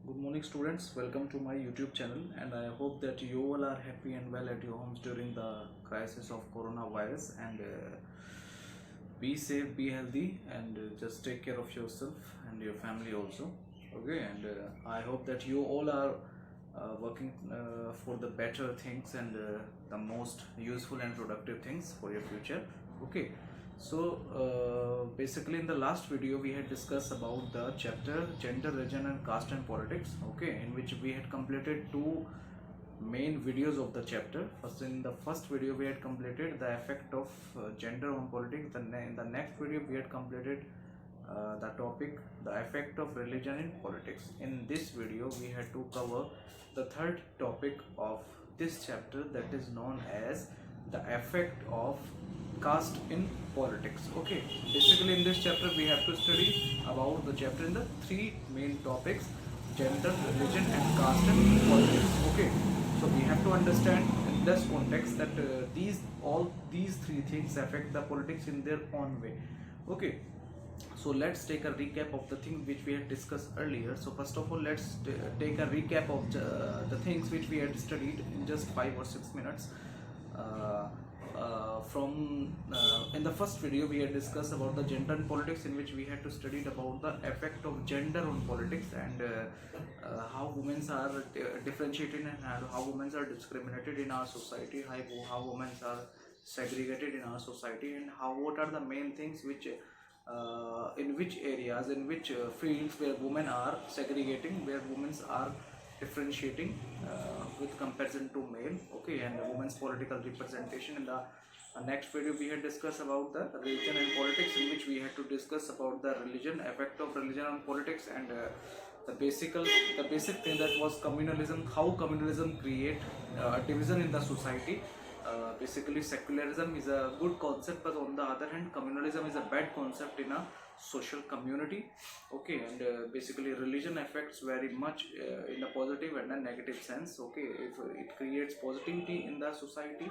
Good morning, students. Welcome to my YouTube channel, and I hope that you all are happy and well at your homes during the crisis of coronavirus. And be safe, be healthy, and just take care of yourself and your family also. Okay, and I hope that you all are working for the better things and the most useful and productive things for your future. Okay, so basically in the last video we had discussed about the chapter gender, religion and caste and politics, okay, in which we had completed two main videos of the chapter. First, in the first video we had completed the effect of gender on politics. In the next video we had completed the topic the effect of religion in politics. In this video we had to cover the third topic of this chapter, that is known as the effect of caste in politics. Okay, basically in this chapter we have to study about the chapter in the three main topics: gender, religion and caste in politics. Okay, so we have to understand in this context that all these three things affect the politics in their own way. Okay, so let's take a recap of the things which we had discussed earlier. So first of all, let's take a recap of the things which we had studied in just 5 or 6 minutes. From in the first video we had discussed about the gender and politics, in which we had to study about the effect of gender on politics, and how women are differentiated and how women are discriminated in our society, how women are segregated in our society, and what are the main things which in which areas, in which fields where women are segregating, where women are differentiating with comparison to male. Okay, and women's political representation. In the next video we had discussed about the religion and politics, in which we had to discuss about the religion, effect of religion on politics, and the basic thing that was communalism, how communalism create division in the society. Basically secularism is a good concept, but on the other hand communalism is a bad concept in a social community. Okay, and basically religion affects very much in a positive and a negative sense. Okay, if it creates positivity in the society,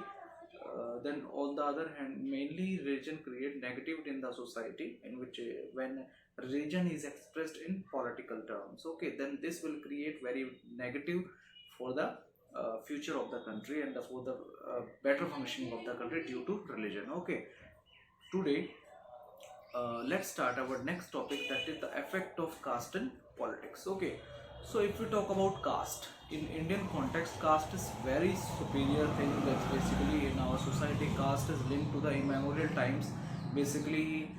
then on the other hand mainly religion create negativity in the society, in which when religion is expressed in political terms, okay, then this will create very negative for the future of the country and for the better functioning of the country due to religion. Okay, today let's start our next topic, that is the effect of caste in politics. Okay, so if we talk about caste in Indian context, caste is very superior thing. That's basically in our society caste is linked to the immemorial times. Basically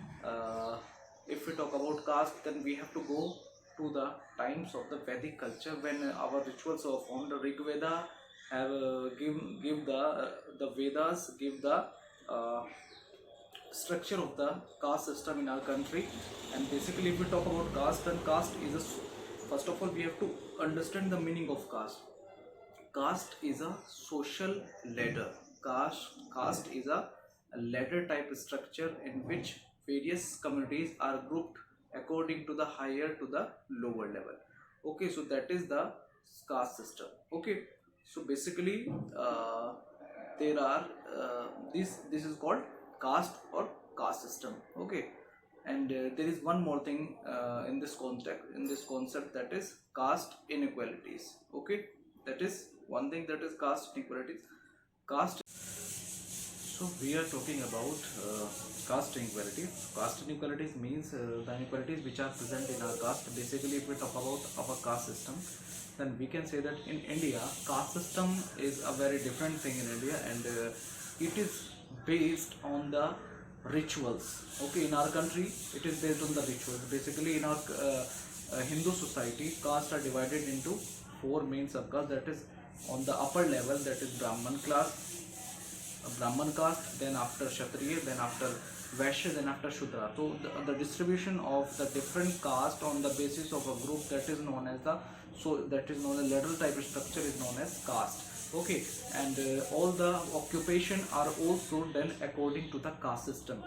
if we talk about caste, then we have to go to the times of the Vedic culture, when our rituals are formed. The Rig Veda have give the Vedas give the structure of the caste system in our country. And basically if we talk about caste, then caste is a, first of all we have to understand the meaning of caste. Caste is a social ladder. Caste is a ladder type structure in which various communities are grouped according to the higher to the lower level. Okay, so that is the caste system. Okay, so basically there are this is called caste or caste system. Okay, and there is one more thing in this concept, that is caste inequalities. Okay, that is one thing, that is caste inequalities. Caste, so we are talking about caste inequality. Caste inequalities means the inequalities which are present in our caste. Basically if we talk about our caste system, then we can say that in India caste system is a very different thing in India, and it is based on the rituals. Okay, in our country it is based on the rituals. Basically in our Hindu society, castes are divided into four main subcastes. That is on the upper level, that is Brahman caste, then after Kshatriya, then after Vaishya, then after Shudra. So the distribution of the different caste on the basis of a group, that is known as ladder type structure, is known as caste. Okay, and all the occupation are also done according to the caste system,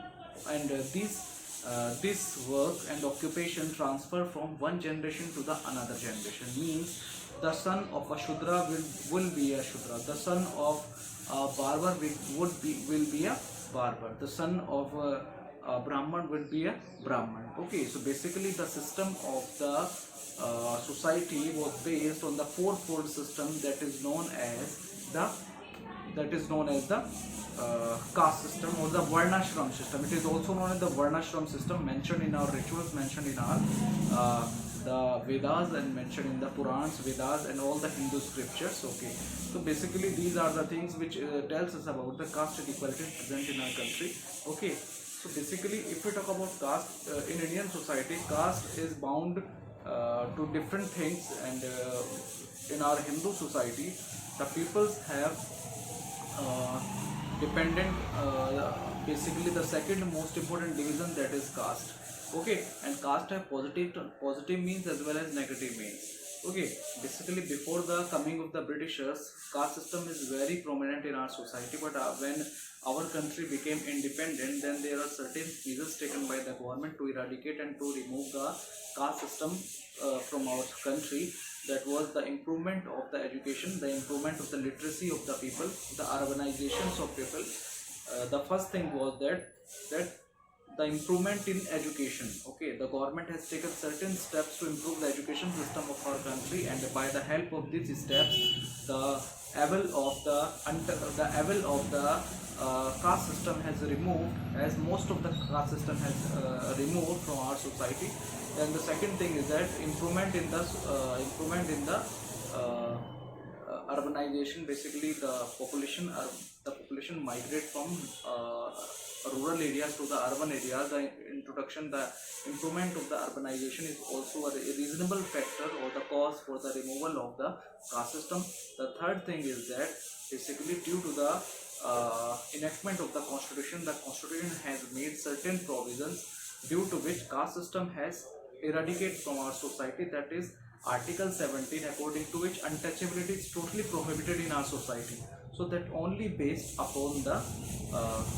and this work and occupation transfer from one generation to the another generation. Means the son of a Shudra will be a Shudra, the son of a barber will be a barber, the son of Brahman would be a Brahman. Okay, so basically the system of the society was based on the fourfold system that is known as the caste system or the Varnashram system. It is also known as the Varnashram system, mentioned in our rituals, mentioned in our the Vedas, and mentioned in the Purans, Vedas, and all the Hindu scriptures. Okay, so basically these are the things which tells us about the caste inequality present in our country. Okay, so basically if we talk about caste in Indian society, caste is bound to different things, and in our Hindu society, the peoples have dependent basically the second most important division, that is caste. Okay, and caste have positive means as well as negative means. Okay, basically before the coming of the Britishers, caste system is very prominent in our society, but when our country became independent, then there are certain measures taken by the government to eradicate and to remove the caste system from our country. That was the improvement of the education, the improvement of the literacy of the people, the urbanizations of people. The first thing was that the improvement in education. Okay, the government has taken certain steps to improve the education system of our country, and by the help of these steps, the evil of the caste system has removed, as most of the caste system has removed from our society. Then the second thing is that improvement in the urbanization. Basically the population migrate from rural areas to the urban areas. The improvement of the urbanization is also a reasonable factor or the cause for the removal of the caste system. The third thing is that basically due to the enactment of the constitution has made certain provisions due to which caste system has eradicated from our society. That is Article 17, according to which untouchability is totally prohibited in our society. So that only based upon the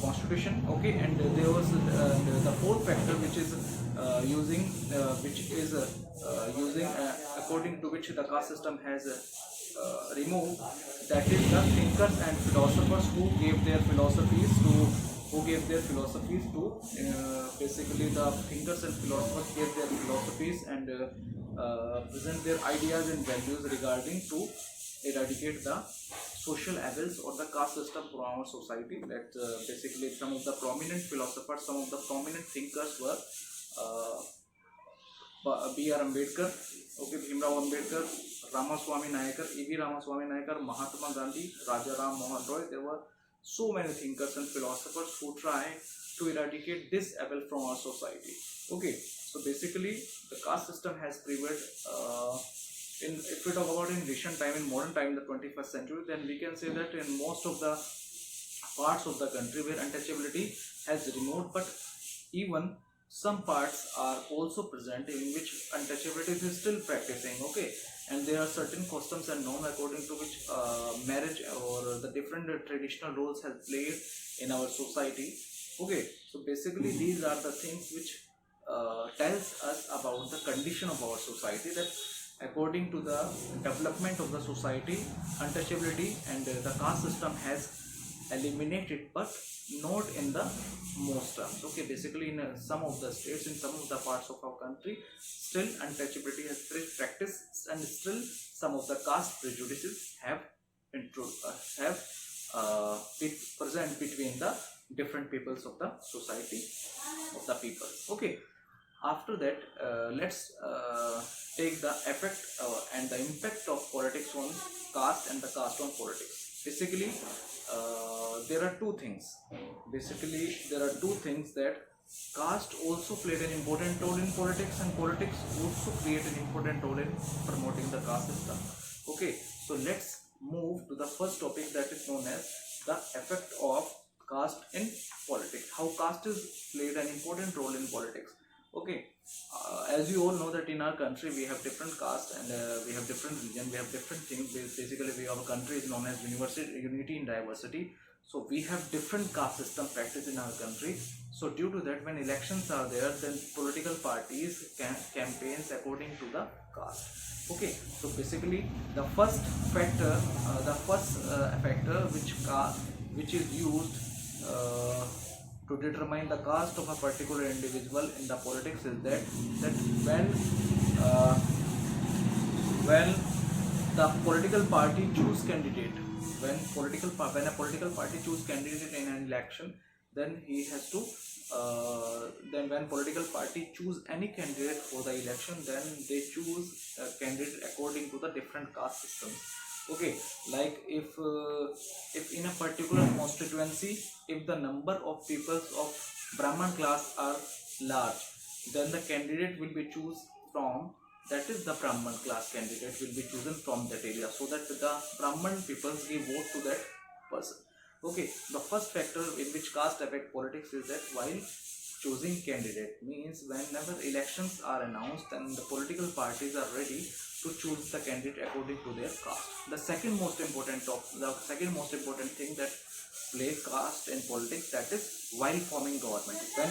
constitution. Okay, and there was the fourth factor which is using according to which the caste system has removed, that is the thinkers and philosophers who gave their philosophies to basically the thinkers and philosophers gave their philosophies and present their ideas and values regarding to eradicate the social evils or the caste system from our society. That basically some of the prominent philosophers, some of the prominent thinkers were B.R. Ambedkar, okay, Bhimrao Ambedkar, Ramaswamy Nayakar, E.V. Ramaswamy Nayakar, Mahatma Gandhi, Raja Ram Mohan Roy. There were so many thinkers and philosophers who tried to eradicate this evil from our society. Okay, so basically the caste system has prevailed if we talk about in recent time, in modern time, in the 21st century, then we can say that in most of the parts of the country where untouchability has removed, but even some parts are also present in which untouchability is still practicing. Okay, and there are certain customs and norms according to which marriage or the different traditional roles have played in our society. Okay, so basically these are the things which tells us about the condition of our society, that according to the development of the society, untouchability and the caste system has eliminated, but not in the most terms. Okay, basically in some of the states, in some of the parts of our country, still untouchability has practiced, and still some of the caste prejudices have been present between the different peoples of the society of the people. Okay, after that let's take the effect and the impact of politics on caste and the caste on politics. Basically there are two things. That caste also played an important role in politics, and politics also played an important role in promoting the caste system. Okay, so let's move to the first topic, that is known as the effect of caste in politics. How caste is played an important role in politics. Okay, as you all know that in our country we have different castes and we have different religion, we have different things. Basically our country is known as unity in diversity. So we have different caste system practiced in our country. So due to that, when elections are there, then political parties can campaigns according to the caste. Okay, so basically the first factor, which is used to determine the caste of a particular individual in the politics is that uh, when the political party choose candidate, when a political party choose candidate in an election, then he has to then when political party choose any candidate for the election, then they choose a candidate according to the different caste systems. Okay, like if in a particular constituency, if the number of peoples of Brahman class are large, then the candidate will be choose from, that is the Brahman class candidate will be chosen from that area, so that the Brahman peoples give vote to that person. Okay, the first factor in which caste affect politics is that while choosing candidate, means whenever elections are announced, then the political parties are ready to choose the candidate according to their caste. The second most important thing that play caste in politics, that is while forming government. When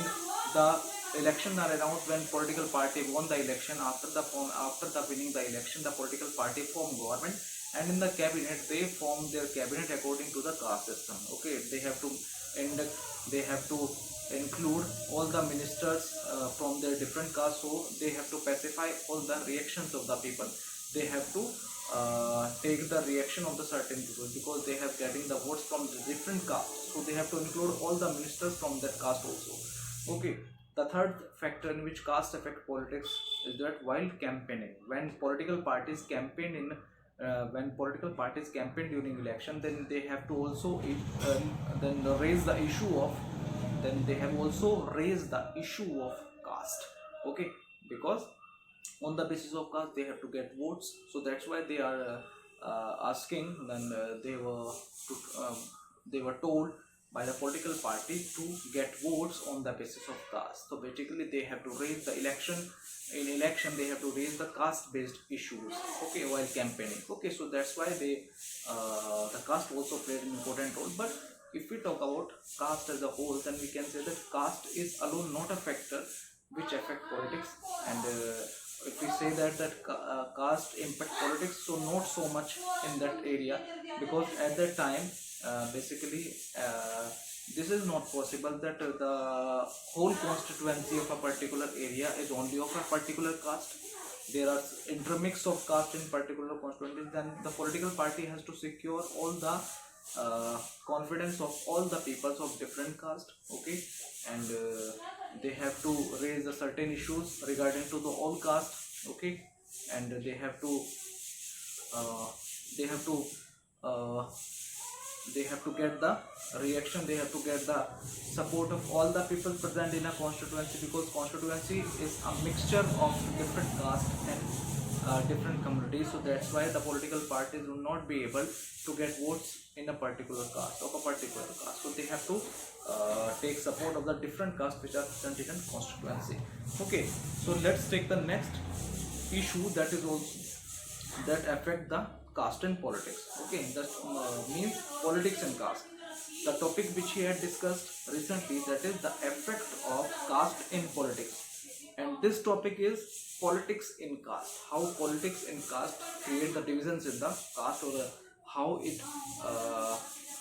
the elections are announced, when political party won the election, after the winning the election, the political party form government, and in the cabinet they form their cabinet according to the caste system. Okay, they have to include all the ministers from their different castes, so they have to pacify all the reactions of the people. They have to take the reaction of the certain people, because they have getting the votes from the different castes, so they have to include all the ministers from that caste also. Okay, the third factor in which caste affect politics is that while campaigning, when political parties campaign during election, then they have to also then raise the issue of then they have also raised the issue of caste. Okay, because on the basis of caste they have to get votes, so that's why they are asking, then they were told by the political party to get votes on the basis of caste. So basically they have to raise the election they have to raise the caste based issues, okay, while campaigning. Okay, so that's why the caste also played an important role. But if we talk about caste as a whole, then we can say that caste is alone not a factor which affect politics. And if we say that caste impact politics, so not so much in that area, because at that time basically this is not possible that the whole constituency of a particular area is only of a particular caste. There are intermix of caste in particular constituencies, then the political party has to secure all the confidence of all the peoples of different caste. Okay, and they have to raise the certain issues regarding to the all caste. Okay, and they have to uh, get the reaction, they have to get the support of all the people present in a constituency, because constituency is a mixture of different caste and different communities. So that's why the political parties will not be able to get votes in a particular caste, so they have to take support of the different castes which are present in a constituency. Okay, so let's take the next issue that is also that affect the caste and politics. Okay, that means politics and caste. The topic which we had discussed recently, that is the effect of caste in politics, and this topic is politics in caste. How politics in caste create the divisions in the caste, or how it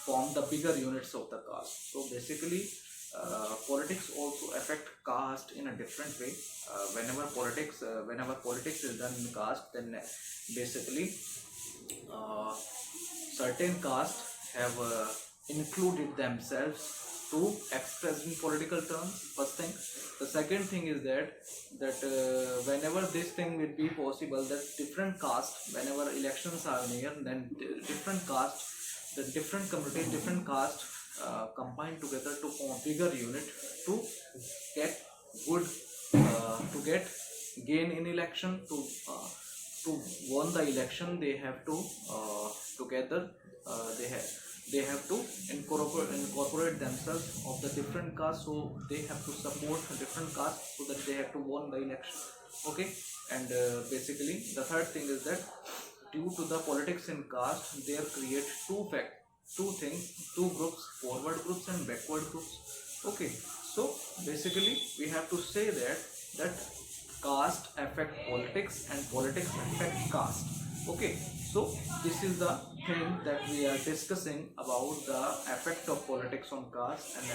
form the bigger units of the caste. So basically politics also affect caste in a different way. Whenever politics is done in caste, then basically certain caste have included themselves to express in political terms. First thing. The second thing is that whenever this thing will be possible, that different caste, whenever elections are near, then different caste, the different communities, different caste combine together to form a bigger unit to get good to get gain in election. To won the election, they have to together they have to incorporate themselves of the different castes, so they have to support different castes so that they have to won the election. Okay, and basically the third thing is that due to the politics in caste, they create two groups, forward groups and backward groups. Okay, so basically we have to say that caste affect politics and politics affect caste. Okay, So this is the thing that we are discussing about the effect of politics on caste and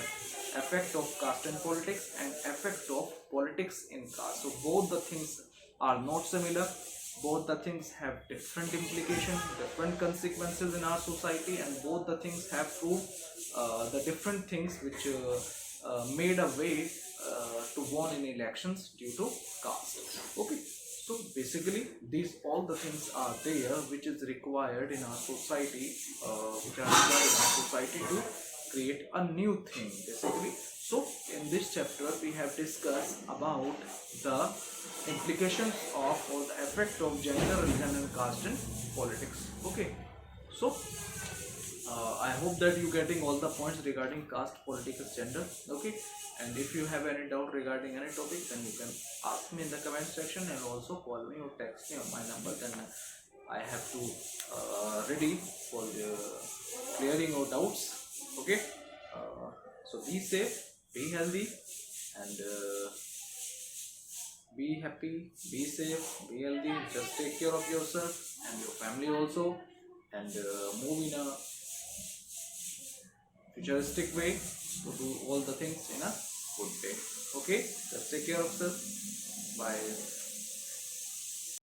effect of caste in politics and effect of politics in caste. So both the things are not similar. Both the things have different implications, different consequences in our society, and both the things have proved the different things which made a way to won in elections due to caste. Okay, so basically these all the things are there which is required in our society, to create a new thing basically. So in this chapter we have discussed about the implications of or the effect of gender, religion and caste in politics. Okay, so I hope that you getting all the points regarding caste, politics, gender. Okay, and if you have any doubt regarding any topic, then you can ask me in the comment section and also call me or text me on my number. Then I have to ready for clearing your doubts. Okay, so be safe, be healthy, and be happy, be safe, be healthy. Just take care of yourself and your family also, and move in a futuristic way to do all the things in a good way. Okay, just take care of yourself. Bye.